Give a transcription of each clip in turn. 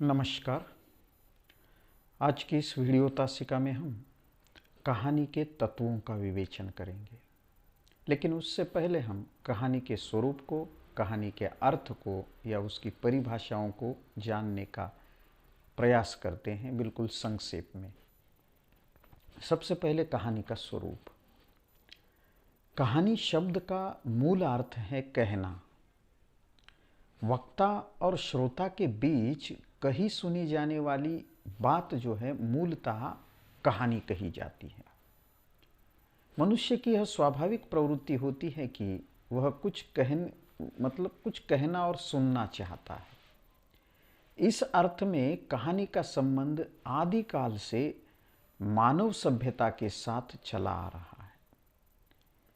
नमस्कार। आज की इस वीडियो तासिका में हम कहानी के तत्वों का विवेचन करेंगे, लेकिन उससे पहले हम कहानी के स्वरूप को, कहानी के अर्थ को या उसकी परिभाषाओं को जानने का प्रयास करते हैं, बिल्कुल संक्षेप में। सबसे पहले कहानी का स्वरूप। कहानी शब्द का मूल अर्थ है कहना। वक्ता और श्रोता के बीच कही सुनी जाने वाली बात जो है मूलतः कहानी कही जाती है। मनुष्य की यह स्वाभाविक प्रवृत्ति होती है कि वह कुछ कहना और सुनना चाहता है। इस अर्थ में कहानी का संबंध आदिकाल से मानव सभ्यता के साथ चला आ रहा है।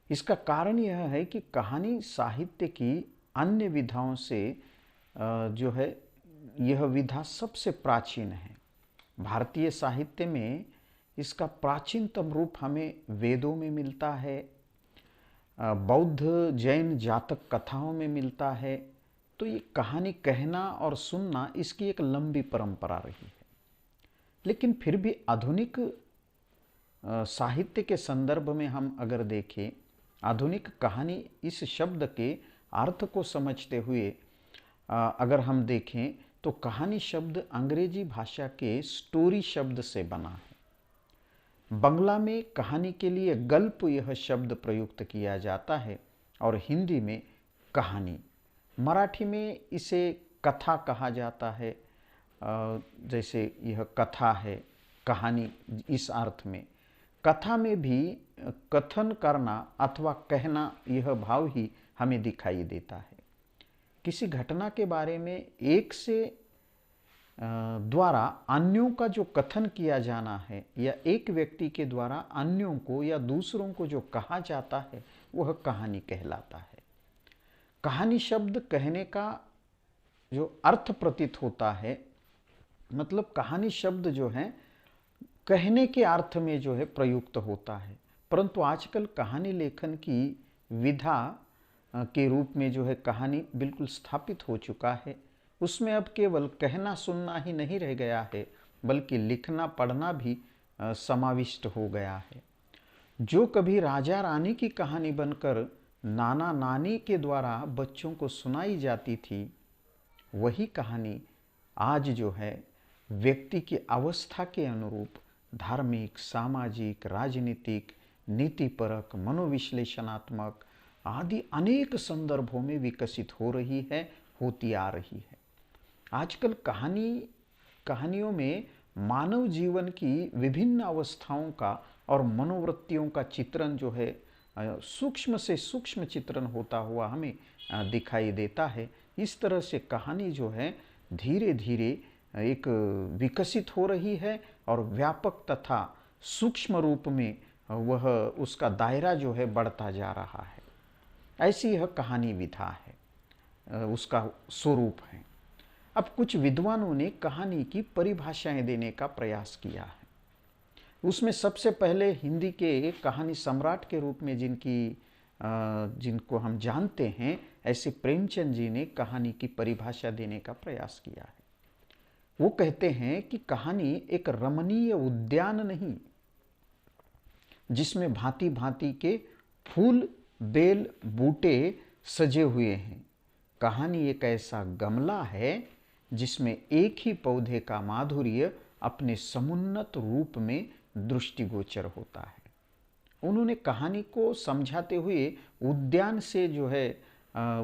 इसका कारण यह है कि कहानी साहित्य की अन्य विधाओं से जो है यह विधा सबसे प्राचीन है। भारतीय साहित्य में इसका प्राचीनतम रूप हमें वेदों में मिलता है, बौद्ध जैन जातक कथाओं में मिलता है। तो ये कहानी कहना और सुनना इसकी एक लंबी परंपरा रही है। लेकिन फिर भी आधुनिक साहित्य के संदर्भ में हम अगर देखें, आधुनिक कहानी इस शब्द के अर्थ को समझते हुए अगर हम देखें तो कहानी शब्द अंग्रेजी भाषा के स्टोरी शब्द से बना है। बंगला में कहानी के लिए गल्प यह शब्द प्रयुक्त किया जाता है और हिंदी में कहानी। मराठी में इसे कथा कहा जाता है। जैसे यह कथा है, कहानी इस अर्थ में। कथा में भी कथन करना अथवा कहना यह भाव ही हमें दिखाई देता है। किसी घटना के बारे में एक से द्वारा अन्यों का जो कथन किया जाना है या एक व्यक्ति के द्वारा अन्यों को या दूसरों को जो कहा जाता है वह कहानी कहलाता है। कहानी शब्द कहने का जो अर्थ प्रतीत होता है, मतलब कहानी शब्द जो है कहने के अर्थ में जो है प्रयुक्त होता है, परंतु आजकल कहानी लेखन की विधा के रूप में जो है कहानी बिल्कुल स्थापित हो चुका है। उसमें अब केवल कहना सुनना ही नहीं रह गया है, बल्कि लिखना पढ़ना भी समाविष्ट हो गया है। जो कभी राजा रानी की कहानी बनकर नाना नानी के द्वारा बच्चों को सुनाई जाती थी, वही कहानी आज जो है व्यक्ति की अवस्था के अनुरूप धार्मिक, सामाजिक, राजनीतिक, नीतिपरक, मनोविश्लेषणात्मक आदि अनेक संदर्भों में विकसित हो रही है, होती आ रही है। आजकल कहानियों में मानव जीवन की विभिन्न अवस्थाओं का और मनोवृत्तियों का चित्रण जो है सूक्ष्म से सूक्ष्म चित्रण होता हुआ हमें दिखाई देता है। इस तरह से कहानी जो है धीरे धीरे एक विकसित हो रही है और व्यापक तथा सूक्ष्म रूप में वह उसका दायरा जो है बढ़ता जा रहा है। ऐसी यह कहानी विधा है, उसका स्वरूप है। अब कुछ विद्वानों ने कहानी की परिभाषाएं देने का प्रयास किया है। उसमें सबसे पहले हिंदी के कहानी सम्राट के रूप में जिनको हम जानते हैं, ऐसे प्रेमचंद जी ने कहानी की परिभाषा देने का प्रयास किया है। वो कहते हैं कि कहानी एक रमणीय उद्यान नहीं, जिसमें भांति भांति के फूल, बेल, बूटे सजे हुए हैं। कहानी एक ऐसा गमला है जिसमें एक ही पौधे का माधुर्य अपने समुन्नत रूप में दृष्टिगोचर होता है। उन्होंने कहानी को समझाते हुए उद्यान से जो है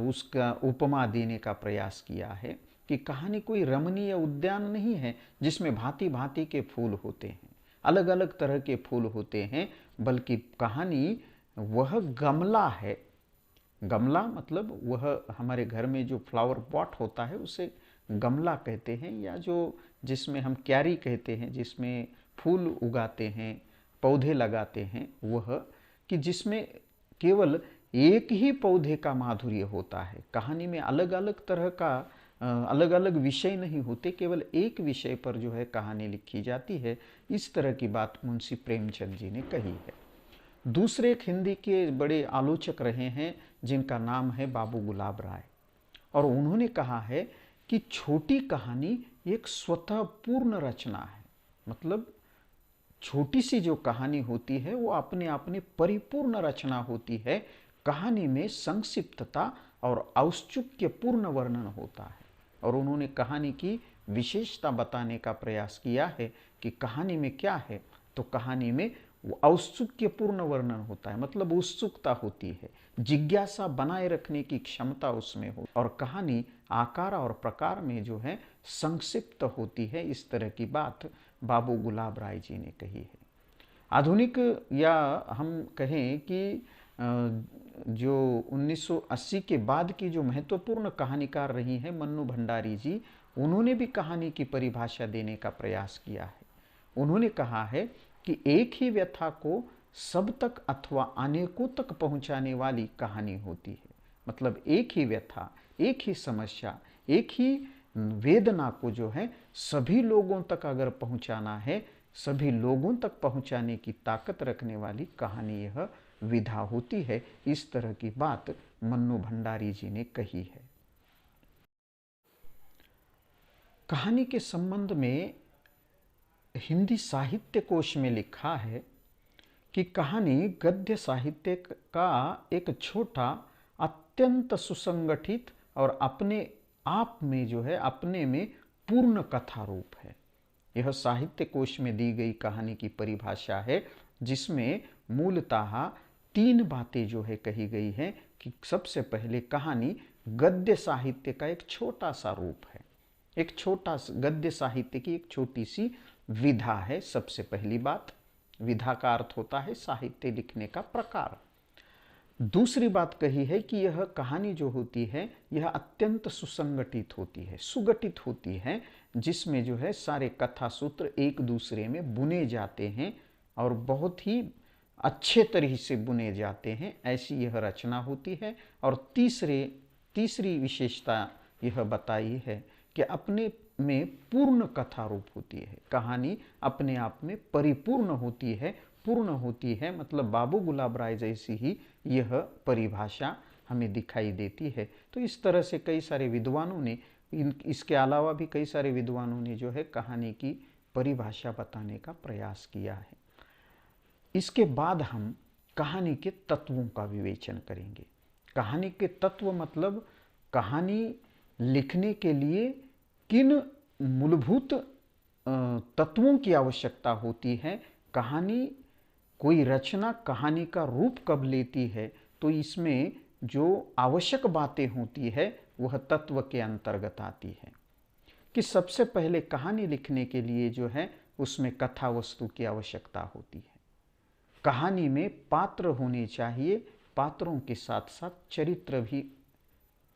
उसका उपमा देने का प्रयास किया है कि कहानी कोई रमणीय उद्यान नहीं है जिसमें भांति भांति के फूल होते हैं, अलग अलग तरह के फूल होते हैं, बल्कि कहानी वह गमला है। गमला मतलब वह हमारे घर में जो फ्लावर पॉट होता है उसे गमला कहते हैं, या जो जिसमें हम क्यारी कहते हैं, जिसमें फूल उगाते हैं, पौधे लगाते हैं, वह कि जिसमें केवल एक ही पौधे का माधुर्य होता है। कहानी में अलग अलग तरह का अलग अलग विषय नहीं होते, केवल एक विषय पर जो है कहानी लिखी जाती है। इस तरह की बात मुंशी प्रेमचंद जी ने कही है। दूसरे एक हिंदी के बड़े आलोचक रहे हैं जिनका नाम है बाबू गुलाब राय, और उन्होंने कहा है कि छोटी कहानी एक स्वतः पूर्ण रचना है। मतलब छोटी सी जो कहानी होती है वो अपने आप में परिपूर्ण रचना होती है। कहानी में संक्षिप्तता और औत्सुक्यपूर्ण वर्णन होता है। और उन्होंने कहानी की विशेषता बताने का प्रयास किया है कि कहानी में क्या है, तो कहानी में वो औत्सुक्यपूर्ण वर्णन होता है, मतलब उत्सुकता होती है, जिज्ञासा बनाए रखने की क्षमता उसमें हो, और कहानी आकार और प्रकार में जो है संक्षिप्त होती है। इस तरह की बात बाबू गुलाब राय जी ने कही है। आधुनिक या हम कहें कि जो 1980 के बाद की जो महत्वपूर्ण कहानीकार रही हैं मन्नू भंडारी जी, उन्होंने भी कहानी की परिभाषा देने का प्रयास किया है। उन्होंने कहा है कि एक ही व्यथा को सब तक अथवा अनेकों तक पहुंचाने वाली कहानी होती है। मतलब एक ही व्यथा, एक ही समस्या, एक ही वेदना को जो है सभी लोगों तक अगर पहुंचाना है, सभी लोगों तक पहुंचाने की ताकत रखने वाली कहानी यह विधा होती है। इस तरह की बात मन्नू भंडारी जी ने कही है। कहानी के संबंध में हिंदी साहित्य कोश में लिखा है कि कहानी गद्य साहित्य का एक छोटा, अत्यंत सुसंगठित और अपने आप में जो है अपने में पूर्ण कथा रूप है। यह साहित्य कोश में दी गई कहानी की परिभाषा है, जिसमें मूलतः 3 बातें जो है कही गई हैं कि सबसे पहले कहानी गद्य साहित्य का एक छोटा सा रूप है, एक छोटा गद्य साहित्य की एक छोटी सी विधा है। सबसे पहली बात, विधा का अर्थ होता है साहित्य लिखने का प्रकार। दूसरी बात कही है कि यह कहानी जो होती है यह अत्यंत सुसंगठित होती है, सुगठित होती है, जिसमें जो है सारे कथा सूत्र एक दूसरे में बुने जाते हैं और बहुत ही अच्छे तरीके से बुने जाते हैं, ऐसी यह रचना होती है। और तीसरी विशेषता यह बताई है कि अपने में पूर्ण कथा रूप होती है। कहानी अपने आप में परिपूर्ण होती है, पूर्ण होती है। मतलब बाबू गुलाब राय जैसी ही यह परिभाषा हमें दिखाई देती है। तो इस तरह से कई सारे विद्वानों ने, इसके अलावा भी कई सारे विद्वानों ने जो है कहानी की परिभाषा बताने का प्रयास किया है। इसके बाद हम कहानी के तत्वों का विवेचन करेंगे। कहानी के तत्व मतलब कहानी लिखने के लिए किन मूलभूत तत्वों की आवश्यकता होती है, कहानी कोई रचना कहानी का रूप कब लेती है, तो इसमें जो आवश्यक बातें होती है वह तत्व के अंतर्गत आती है। कि सबसे पहले कहानी लिखने के लिए जो है उसमें कथा वस्तु की आवश्यकता होती है। कहानी में पात्र होने चाहिए, पात्रों के साथ साथ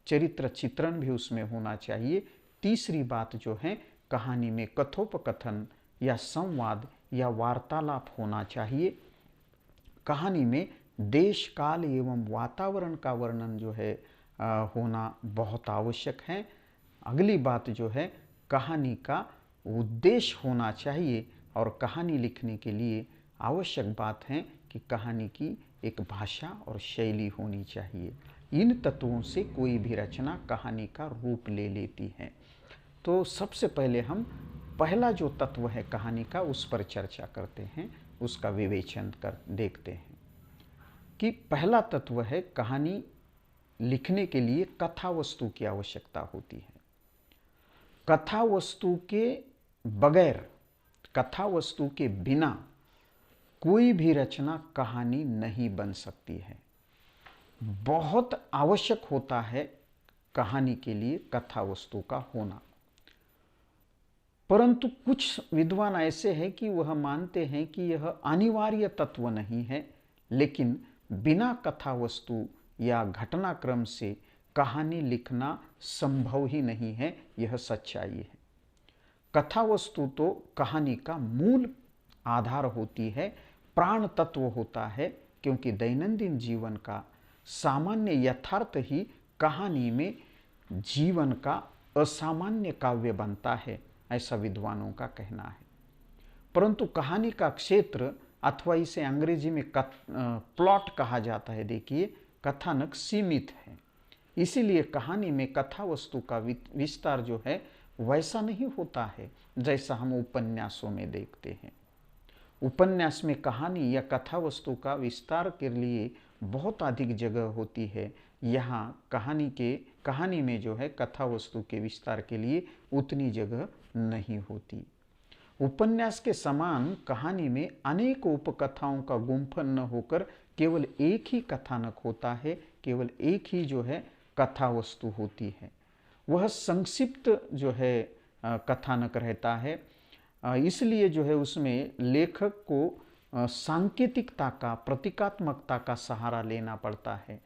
चरित्र चित्रण भी उसमें होना चाहिए। तीसरी बात जो है कहानी में कथोपकथन या संवाद या वार्तालाप होना चाहिए। कहानी में देश काल एवं वातावरण का वर्णन जो है होना बहुत आवश्यक है। अगली बात जो है कहानी का उद्देश्य होना चाहिए, और कहानी लिखने के लिए आवश्यक बात है कि कहानी की एक भाषा और शैली होनी चाहिए। इन तत्वों से कोई भी रचना कहानी का रूप ले लेती है। तो सबसे पहले हम पहला जो तत्व है कहानी का उस पर चर्चा करते हैं, उसका विवेचन कर देखते हैं कि पहला तत्व है कहानी लिखने के लिए कथा वस्तु की आवश्यकता होती है। कथा वस्तु के बगैर, कथा वस्तु के बिना कोई भी रचना कहानी नहीं बन सकती है। बहुत आवश्यक होता है कहानी के लिए कथा वस्तु का होना। परंतु कुछ विद्वान ऐसे हैं कि वह मानते हैं कि यह अनिवार्य तत्व नहीं है, लेकिन बिना कथा वस्तु या घटनाक्रम से कहानी लिखना संभव ही नहीं है, यह सच्चाई है। कथा वस्तु तो कहानी का मूल आधार होती है, प्राण तत्व होता है, क्योंकि दैनंदिन जीवन का सामान्य यथार्थ ही कहानी में जीवन का असामान्य काव्य बनता है, ऐसा विद्वानों का कहना है। परंतु कहानी का क्षेत्र, अथवा इसे अंग्रेजी में प्लॉट कहा जाता है, देखिए कथानक सीमित है। इसीलिए कहानी में कथा वस्तु का विस्तार जो है वैसा नहीं होता है जैसा हम उपन्यासों में देखते हैं। उपन्यास में कहानी या कथा वस्तु का विस्तार के लिए बहुत अधिक जगह होती है। यहाँ कहानी में जो है कथा वस्तु के विस्तार के लिए उतनी जगह नहीं होती। उपन्यास के समान कहानी में अनेक उपकथाओं का गुंफन न होकर केवल एक ही कथानक होता है, केवल एक ही जो है कथा वस्तु होती है। वह संक्षिप्त जो है कथानक रहता है। इसलिए जो है उसमें लेखक को सांकेतिकता का, प्रतीकात्मकता का सहारा लेना पड़ता है।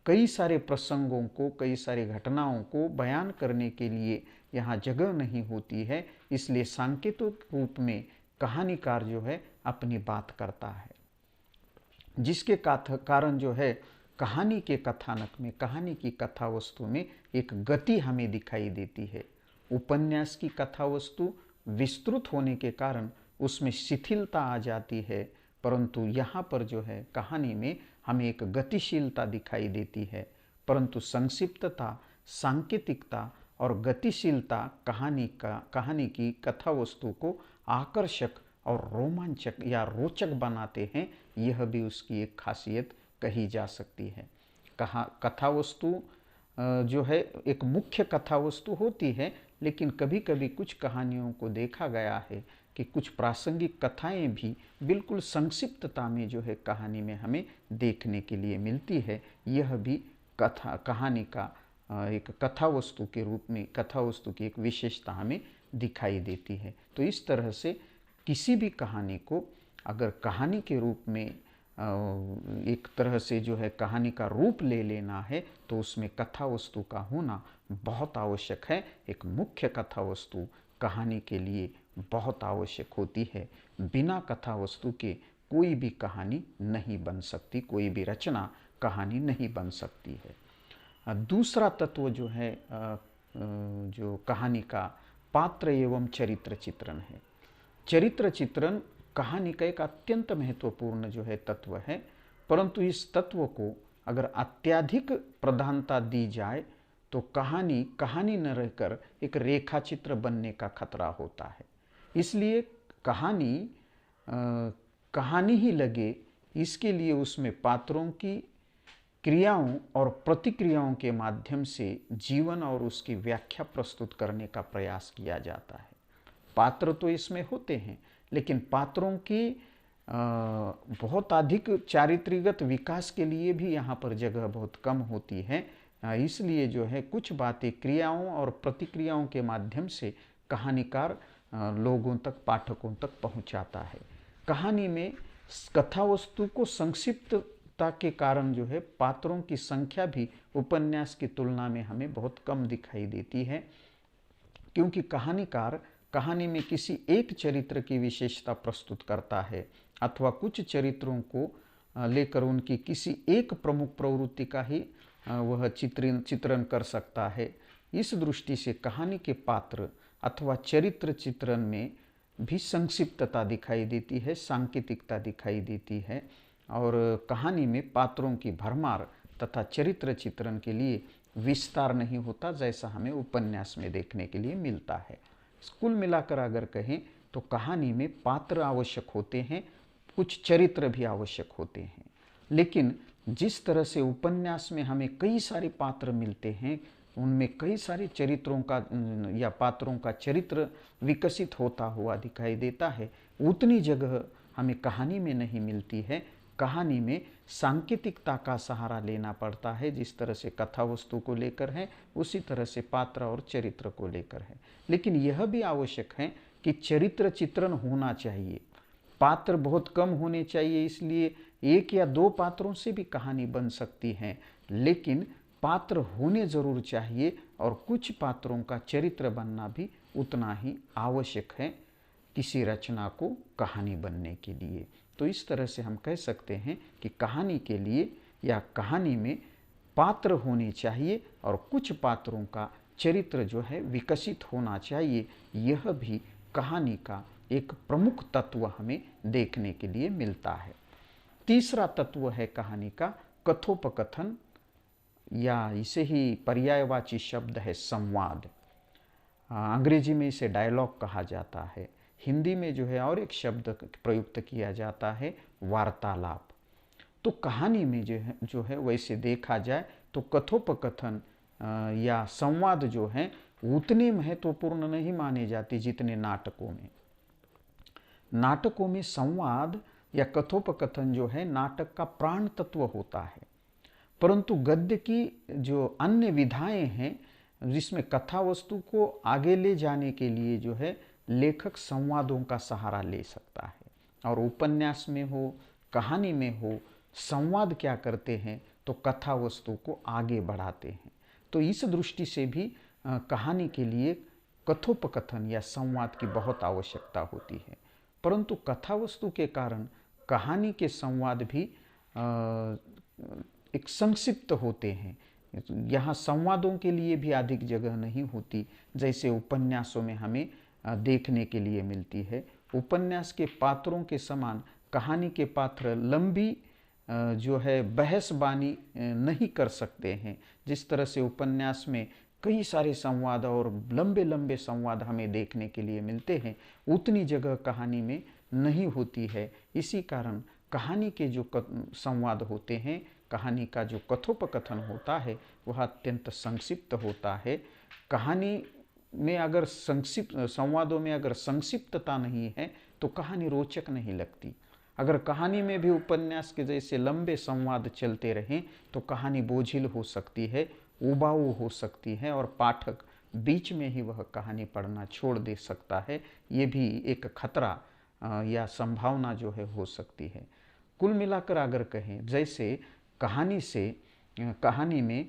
कई सारे प्रसंगों को, कई सारी घटनाओं को बयान करने के लिए यहाँ जगह नहीं होती है, इसलिए सांकेतिक रूप में कहानीकार जो है अपनी बात करता है, जिसके कारण जो है कहानी के कथानक में, कहानी की कथा वस्तु में एक गति हमें दिखाई देती है। उपन्यास की कथा वस्तु विस्तृत होने के कारण उसमें शिथिलता आ जाती है, परंतु यहाँ पर जो है कहानी में हमें एक गतिशीलता दिखाई देती है। परंतु संक्षिप्तता, सांकेतिकता और गतिशीलता कहानी की कथा वस्तु को आकर्षक और रोमांचक या रोचक बनाते हैं। यह भी उसकी एक खासियत कही जा सकती है। कथा वस्तु जो है एक मुख्य कथा वस्तु होती है, लेकिन कभी कभी कुछ कहानियों को देखा गया है कि कुछ प्रासंगिक कथाएं भी बिल्कुल संक्षिप्तता में जो है कहानी में हमें देखने के लिए मिलती है। यह भी कहानी का एक कथा वस्तु के रूप में, कथा वस्तु की एक विशेषता हमें दिखाई देती है। तो इस तरह से किसी भी कहानी को अगर कहानी के रूप में एक तरह से जो है कहानी का रूप ले लेना है तो उसमें कथा वस्तु का होना बहुत आवश्यक है। एक मुख्य कथा वस्तु कहानी के लिए बहुत आवश्यक होती है। बिना कथा वस्तु के कोई भी कहानी नहीं बन सकती, कोई भी रचना कहानी नहीं बन सकती है। दूसरा तत्व जो है जो कहानी का पात्र एवं चरित्र चित्रण है। चरित्र चित्रण कहानी का एक अत्यंत महत्वपूर्ण जो है तत्व है, परंतु इस तत्व को अगर अत्यधिक प्रधानता दी जाए तो कहानी न रहकर एक रेखा चित्र बनने का खतरा होता है। इसलिए कहानी ही लगे, इसके लिए उसमें पात्रों की क्रियाओं और प्रतिक्रियाओं के माध्यम से जीवन और उसकी व्याख्या प्रस्तुत करने का प्रयास किया जाता है। पात्र तो इसमें होते हैं, लेकिन पात्रों की बहुत अधिक चारित्र्यगत विकास के लिए भी यहाँ पर जगह बहुत कम होती है। इसलिए जो है कुछ बातें क्रियाओं और प्रतिक्रियाओं के माध्यम से कहानीकार लोगों तक, पाठकों तक पहुँचाता है। कहानी में कथा वस्तु को संक्षिप्तता के कारण जो है पात्रों की संख्या भी उपन्यास की तुलना में हमें बहुत कम दिखाई देती है, क्योंकि कहानीकार कहानी में किसी एक चरित्र की विशेषता प्रस्तुत करता है अथवा कुछ चरित्रों को लेकर उनकी किसी एक प्रमुख प्रवृत्ति का ही वह चित्रण कर सकता है। इस दृष्टि से कहानी के पात्र अथवा चरित्र चित्रण में भी संक्षिप्तता दिखाई देती है, सांकेतिकता दिखाई देती है, और कहानी में पात्रों की भरमार तथा चरित्र चित्रण के लिए विस्तार नहीं होता जैसा हमें उपन्यास में देखने के लिए मिलता है। कुल मिलाकर अगर कहें तो कहानी में पात्र आवश्यक होते हैं, कुछ चरित्र भी आवश्यक होते हैं, लेकिन जिस तरह से उपन्यास में हमें कई सारे पात्र मिलते हैं, उनमें कई सारे चरित्रों का या पात्रों का चरित्र विकसित होता हुआ दिखाई देता है, उतनी जगह हमें कहानी में नहीं मिलती है। कहानी में सांकेतिकता का सहारा लेना पड़ता है। जिस तरह से कथा वस्तु को लेकर है, उसी तरह से पात्र और चरित्र को लेकर है। लेकिन यह भी आवश्यक है कि चरित्र चित्रण होना चाहिए, पात्र बहुत कम होने चाहिए। इसलिए एक या दो पात्रों से भी कहानी बन सकती है, लेकिन पात्र होने जरूर चाहिए और कुछ पात्रों का चरित्र बनना भी उतना ही आवश्यक है किसी रचना को कहानी बनने के लिए। तो इस तरह से हम कह सकते हैं कि कहानी के लिए या कहानी में पात्र होने चाहिए और कुछ पात्रों का चरित्र जो है विकसित होना चाहिए। यह भी कहानी का एक प्रमुख तत्व हमें देखने के लिए मिलता है। तीसरा तत्व है कहानी का कथोपकथन, या इसे ही पर्यायवाची शब्द है संवाद। अंग्रेजी में इसे डायलॉग कहा जाता है। हिंदी में जो है और एक शब्द प्रयुक्त किया जाता है, वार्तालाप। तो कहानी में जो है वैसे देखा जाए तो कथोपकथन या संवाद जो है उतने महत्वपूर्ण नहीं माने जाते जितने नाटकों में। नाटकों में संवाद या कथोपकथन जो है नाटक का प्राण तत्व होता है, परंतु गद्य की जो अन्य विधाएं हैं जिसमें कथा वस्तु को आगे ले जाने के लिए जो है लेखक संवादों का सहारा ले सकता है। और उपन्यास में हो, कहानी में हो, संवाद क्या करते हैं तो कथा वस्तु को आगे बढ़ाते हैं। तो इस दृष्टि से भी कहानी के लिए कथोपकथन या संवाद की बहुत आवश्यकता होती है। परंतु कथा वस्तु के कारण कहानी के संवाद भी एक संक्षिप्त होते हैं। यहाँ संवादों के लिए भी अधिक जगह नहीं होती जैसे उपन्यासों में हमें देखने के लिए मिलती है। उपन्यास के पात्रों के समान कहानी के पात्र लंबी जो है बहसबानी नहीं कर सकते हैं। जिस तरह से उपन्यास में कई सारे संवाद और लंबे लंबे संवाद हमें देखने के लिए मिलते हैं, उतनी जगह कहानी में नहीं होती है। इसी कारण कहानी के जो संवाद होते हैं, कहानी का जो कथोपकथन होता है वह अत्यंत संक्षिप्त होता है। कहानी में अगर संवादों में अगर संक्षिप्तता नहीं है तो कहानी रोचक नहीं लगती। अगर कहानी में भी उपन्यास के जैसे लंबे संवाद चलते रहें तो कहानी बोझिल हो सकती है, उबाऊ हो सकती है और पाठक बीच में ही वह कहानी पढ़ना छोड़ दे सकता है। ये भी एक खतरा या संभावना जो है हो सकती है। कुल मिलाकर अगर कहें जैसे कहानी में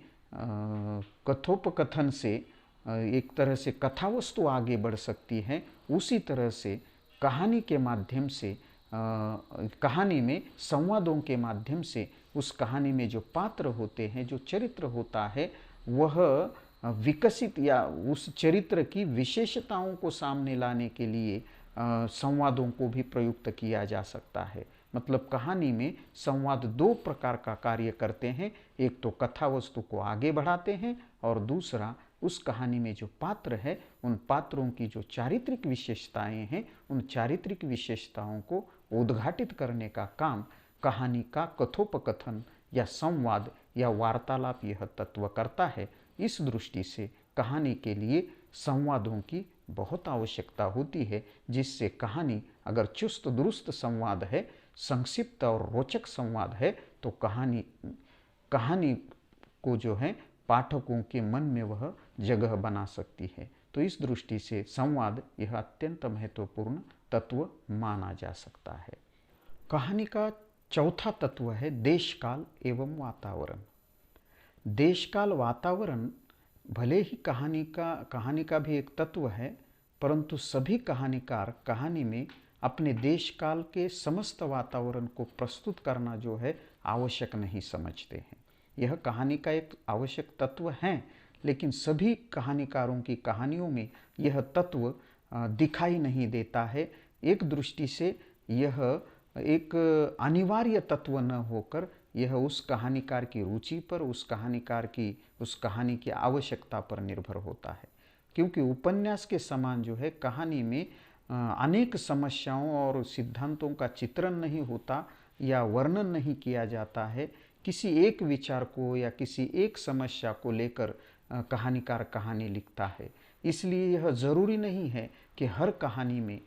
कथोपकथन से एक तरह से कथा वस्तु आगे बढ़ सकती है, उसी तरह से कहानी के माध्यम से कहानी में संवादों के माध्यम से उस कहानी में जो पात्र होते हैं, जो चरित्र होता है, वह विकसित या उस चरित्र की विशेषताओं को सामने लाने के लिए संवादों को भी प्रयुक्त किया जा सकता है। मतलब कहानी में संवाद दो प्रकार का कार्य करते हैं, एक तो कथा वस्तु को आगे बढ़ाते हैं और दूसरा उस कहानी में जो पात्र है उन पात्रों की जो चारित्रिक विशेषताएं हैं उन चारित्रिक विशेषताओं को उद्घाटित करने का काम कहानी का कथोपकथन या संवाद या वार्तालाप यह तत्व करता है। इस दृष्टि से कहानी के लिए संवादों की बहुत आवश्यकता होती है, जिससे कहानी अगर चुस्त दुरुस्त संवाद है, संक्षिप्त और रोचक संवाद है तो कहानी को जो है पाठकों के मन में वह जगह बना सकती है। तो इस दृष्टि से संवाद यह अत्यंत महत्वपूर्ण तत्व माना जा सकता है। कहानी का चौथा तत्व है देश काल एवं वातावरण। देश काल वातावरण भले ही कहानी का भी एक तत्व है, परंतु सभी कहानीकार कहानी में अपने देश काल के समस्त वातावरण को प्रस्तुत करना जो है आवश्यक नहीं समझते हैं। यह कहानी का एक आवश्यक तत्व है, लेकिन सभी कहानीकारों की कहानियों में यह तत्व दिखाई नहीं देता है। एक दृष्टि से यह एक अनिवार्य तत्व न होकर यह उस कहानीकार की रुचि पर, उस कहानी की आवश्यकता पर निर्भर होता है। क्योंकि उपन्यास के समान जो है कहानी में अनेक समस्याओं और सिद्धांतों का चित्रण नहीं होता या वर्णन नहीं किया जाता है। किसी एक विचार को या किसी एक समस्या को लेकर कहानीकार कहानी लिखता है। इसलिए यह ज़रूरी नहीं है कि हर कहानी में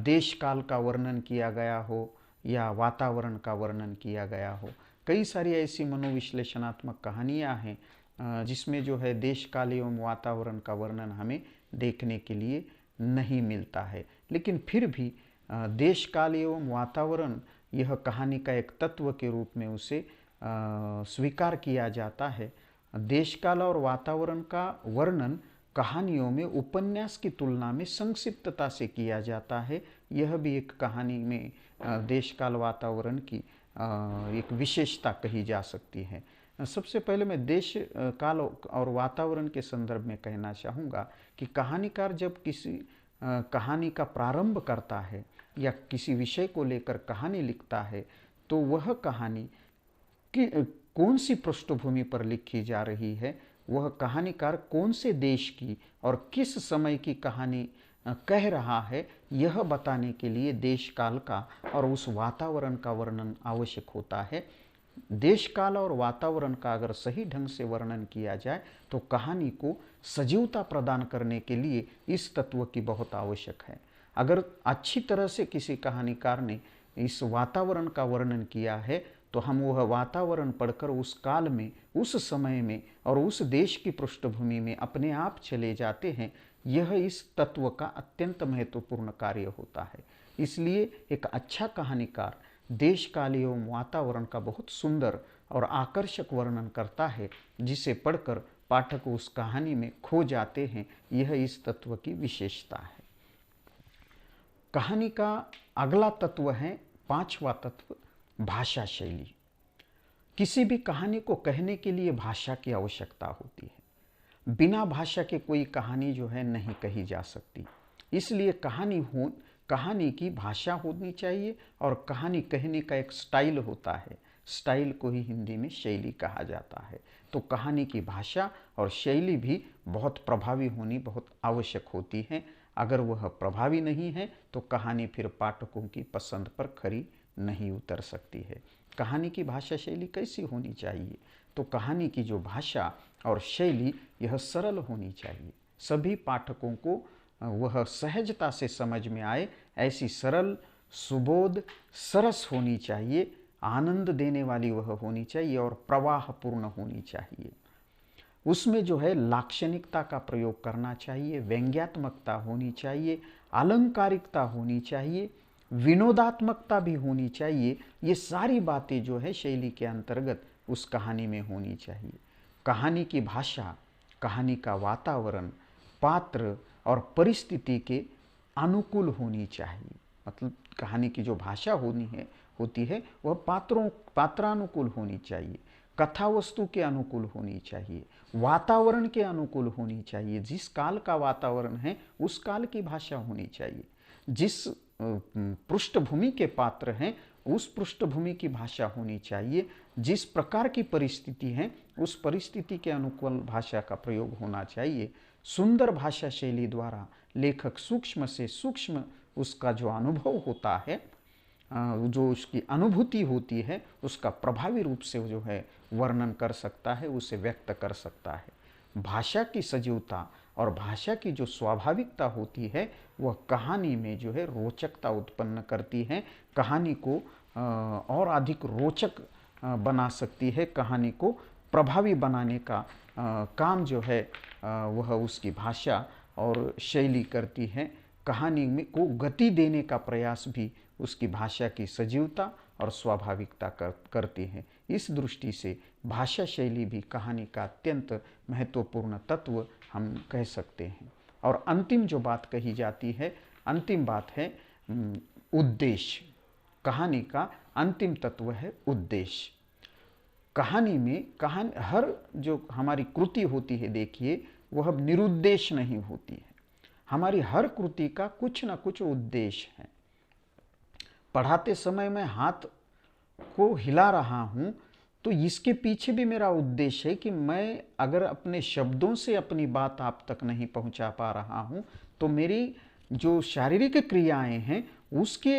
देश काल का वर्णन किया गया हो या वातावरण का वर्णन किया गया हो। कई सारी ऐसी मनोविश्लेषणात्मक कहानियाँ हैं जिसमें जो है देश काल एवं वातावरण का वर्णन हमें देखने के लिए नहीं मिलता है, लेकिन फिर भी देश काल एवं वातावरण यह कहानी का एक तत्व के रूप में उसे स्वीकार किया जाता है। देश काल और वातावरण का वर्णन कहानियों में उपन्यास की तुलना में संक्षिप्तता से किया जाता है। यह भी एक कहानी में देश काल वातावरण की एक विशेषता कही जा सकती है। सबसे पहले मैं देश काल और वातावरण के संदर्भ में कहना चाहूँगा कि कहानीकार जब किसी कहानी का प्रारंभ करता है या किसी विषय को लेकर कहानी लिखता है तो वह कहानी कि कौन सी पृष्ठभूमि पर लिखी जा रही है वह कहानीकार कौन से देश की और किस समय की कहानी कह रहा है, यह बताने के लिए देश काल का और उस वातावरण का वर्णन आवश्यक होता है। देश काल और वातावरण का अगर सही ढंग से वर्णन किया जाए तो कहानी को सजीवता प्रदान करने के लिए इस तत्व की बहुत आवश्यक है। अगर अच्छी तरह से किसी कहानीकार ने इस वातावरण का वर्णन किया है तो हम वह वातावरण पढ़कर उस काल में, उस समय में और उस देश की पृष्ठभूमि में अपने आप चले जाते हैं। यह इस तत्व का अत्यंत महत्वपूर्ण कार्य होता है। इसलिए एक अच्छा कहानीकार देश काल एवं वातावरण का बहुत सुंदर और आकर्षक वर्णन करता है, जिसे पढ़कर पाठक उस कहानी में खो जाते हैं। यह इस तत्व की विशेषता है। कहानी का अगला तत्व है, पांचवा तत्व, भाषा शैली। किसी भी कहानी को कहने के लिए भाषा की आवश्यकता होती है। बिना भाषा के कोई कहानी जो है नहीं कही जा सकती। इसलिए कहानी की भाषा होनी चाहिए और कहानी कहने का एक स्टाइल होता है। स्टाइल को ही हिंदी में शैली कहा जाता है। तो कहानी की भाषा और शैली भी बहुत प्रभावी होनी बहुत आवश्यक होती है। अगर वह प्रभावी नहीं है तो कहानी फिर पाठकों की पसंद पर खरी नहीं उतर सकती है। कहानी की भाषा शैली कैसी होनी चाहिए? तो कहानी की जो भाषा और शैली यह सरल होनी चाहिए। सभी पाठकों को वह सहजता से समझ में आए, ऐसी सरल, सुबोध, सरस होनी चाहिए, आनंद देने वाली वह होनी चाहिए और प्रवाहपूर्ण होनी चाहिए। उसमें जो है लाक्षणिकता का प्रयोग करना चाहिए, व्यंग्यात्मकता होनी चाहिए, अलंकारिकता होनी चाहिए, विनोदात्मकता भी होनी चाहिए। ये सारी बातें जो है शैली के अंतर्गत उस कहानी में होनी चाहिए। कहानी की भाषा, कहानी का वातावरण, पात्र और परिस्थिति के अनुकूल होनी चाहिए। मतलब कहानी की जो भाषा होती है वह पात्रानुकूल होनी चाहिए, कथा वस्तु के अनुकूल होनी चाहिए, वातावरण के अनुकूल होनी चाहिए। जिस काल का वातावरण है उस काल की भाषा होनी चाहिए। जिस पृष्ठभूमि के पात्र हैं उस पृष्ठभूमि की भाषा होनी चाहिए। जिस प्रकार की परिस्थिति है उस परिस्थिति के अनुकूल भाषा का प्रयोग होना चाहिए। सुंदर भाषा शैली द्वारा लेखक सूक्ष्म से सूक्ष्म उसका जो अनुभव होता है, जो उसकी अनुभूति होती है, उसका प्रभावी रूप से जो है वर्णन कर सकता है, उसे व्यक्त कर सकता है। भाषा की सजीवता और भाषा की जो स्वाभाविकता होती है वह कहानी में जो है रोचकता उत्पन्न करती है, कहानी को और अधिक रोचक बना सकती है। कहानी को प्रभावी बनाने का काम जो है वह उसकी भाषा और शैली करती है। कहानी में को गति देने का प्रयास भी उसकी भाषा की सजीवता और स्वाभाविकता करती है। इस दृष्टि से भाषा शैली भी कहानी का अत्यंत महत्वपूर्ण तत्व हम कह सकते हैं। और अंतिम जो बात कही जाती है, अंतिम बात है उद्देश्य। कहानी का अंतिम तत्व है उद्देश्य। कहानी में हर जो हमारी कृति होती है, देखिए, वह निरुद्देश्य नहीं होती है। हमारी हर कृति का कुछ ना कुछ उद्देश्य है। पढ़ाते समय मैं हाथ को हिला रहा हूँ तो इसके पीछे भी मेरा उद्देश्य है कि मैं अगर अपने शब्दों से अपनी बात आप तक नहीं पहुँचा पा रहा हूँ तो मेरी जो शारीरिक क्रियाएं हैं उसके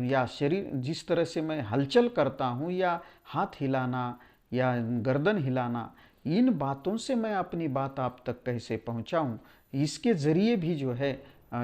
या शरीर जिस तरह से मैं हलचल करता हूँ या हाथ हिलाना या गर्दन हिलाना, इन बातों से मैं अपनी बात आप तक कैसे पहुँचाऊँ, इसके ज़रिए भी जो है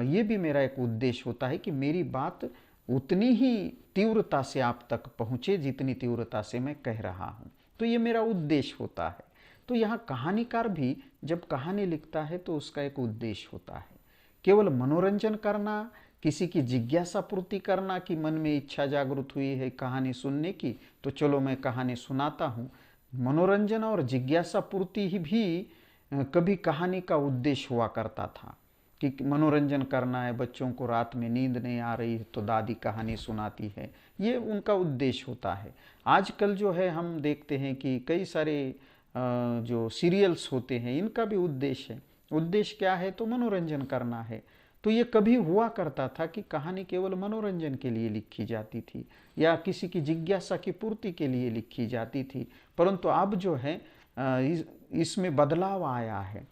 ये भी मेरा एक उद्देश्य होता है कि मेरी बात उतनी ही तीव्रता से आप तक पहुँचे जितनी तीव्रता से मैं कह रहा हूँ। तो ये मेरा उद्देश्य होता है। तो यहाँ कहानीकार भी जब कहानी लिखता है तो उसका एक उद्देश्य होता है। केवल मनोरंजन करना, किसी की जिज्ञासा पूर्ति करना कि मन में इच्छा जागृत हुई है कहानी सुनने की तो चलो मैं कहानी सुनाता हूँ। मनोरंजन और जिज्ञासा पूर्ति ही भी कभी कहानी का उद्देश्य हुआ करता था कि मनोरंजन करना है, बच्चों को रात में नींद नहीं आ रही है तो दादी कहानी सुनाती है, ये उनका उद्देश्य होता है। आजकल जो है हम देखते हैं कि कई सारे जो सीरियल्स होते हैं इनका भी उद्देश्य है। उद्देश्य क्या है? तो मनोरंजन करना है। तो ये कभी हुआ करता था कि कहानी केवल मनोरंजन के लिए लिखी जाती थी या किसी की जिज्ञासा की पूर्ति के लिए लिखी जाती थी, परंतु अब जो है इसमें बदलाव आया है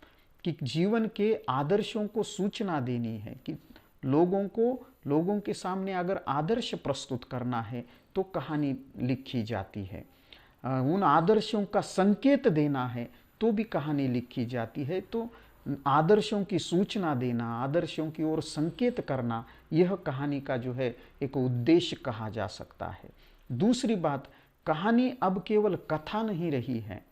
कि जीवन के आदर्शों को सूचना देनी है, कि लोगों के सामने अगर आदर्श प्रस्तुत करना है तो कहानी लिखी जाती है। उन आदर्शों का संकेत देना है तो भी कहानी लिखी जाती है। तो आदर्शों की सूचना देना, आदर्शों की ओर संकेत करना, यह कहानी का जो है एक उद्देश्य कहा जा सकता है। दूसरी बात, कहानी अब केवल कथा नहीं रही है,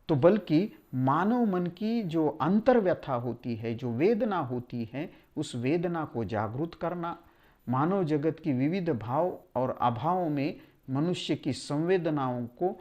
तो बल्कि मानव मन की जो अंतर्व्यथा होती है, जो वेदना होती है, उस वेदना को जागृत करना, मानव जगत की विविध भाव और अभावों में मनुष्य की संवेदनाओं को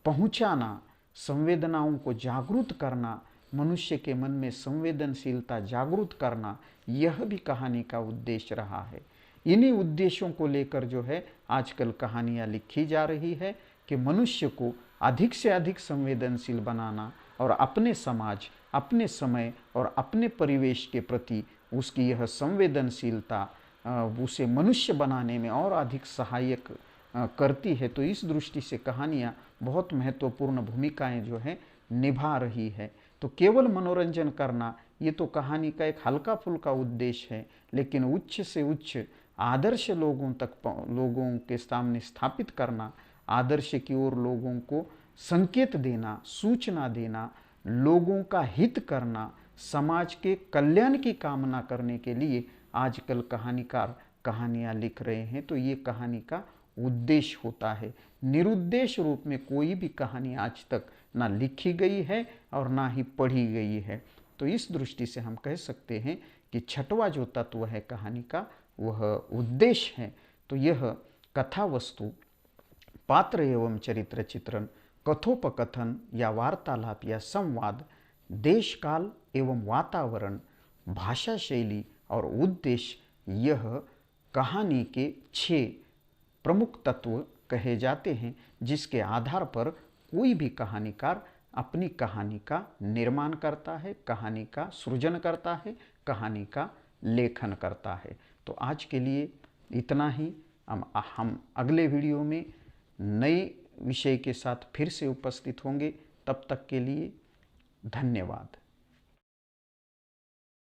पहुंचाना, संवेदनाओं को जागृत करना, मनुष्य के मन में संवेदनशीलता जागृत करना, यह भी कहानी का उद्देश्य रहा है। इन्हीं उद्देश्यों को लेकर जो है आजकल कहानियाँ लिखी जा रही है कि मनुष्य को अधिक से अधिक संवेदनशील बनाना और अपने समाज, अपने समय और अपने परिवेश के प्रति उसकी यह संवेदनशीलता उसे मनुष्य बनाने में और अधिक सहायक करती है। तो इस दृष्टि से कहानियाँ बहुत महत्वपूर्ण भूमिकाएं जो है निभा रही है। तो केवल मनोरंजन करना ये तो कहानी का एक हल्का फुल्का उद्देश्य है, लेकिन उच्च से उच्च आदर्श लोगों के सामने स्थापित करना, आदर्श की ओर लोगों को संकेत देना, सूचना देना, लोगों का हित करना, समाज के कल्याण की कामना करने के लिए आजकल कहानीकार कहानियाँ लिख रहे हैं। तो ये कहानी का उद्देश्य होता है। निरुद्देश्य रूप में कोई भी कहानी आज तक ना लिखी गई है और ना ही पढ़ी गई है। तो इस दृष्टि से हम कह सकते हैं कि छठवां जो तत्व है कहानी का, वह उद्देश्य है। तो यह कथा वस्तु, पात्र एवं चरित्र चित्रण, कथोपकथन या वार्तालाप या संवाद, देश काल एवं वातावरण, भाषा शैली और उद्देश्य, यह कहानी के 6 प्रमुख तत्व कहे जाते हैं, जिसके आधार पर कोई भी कहानीकार अपनी कहानी का निर्माण करता है, कहानी का सृजन करता है, कहानी का लेखन करता है। तो आज के लिए इतना ही। हम अगले वीडियो में नए विषय के साथ फिर से उपस्थित होंगे। तब तक के लिए धन्यवाद।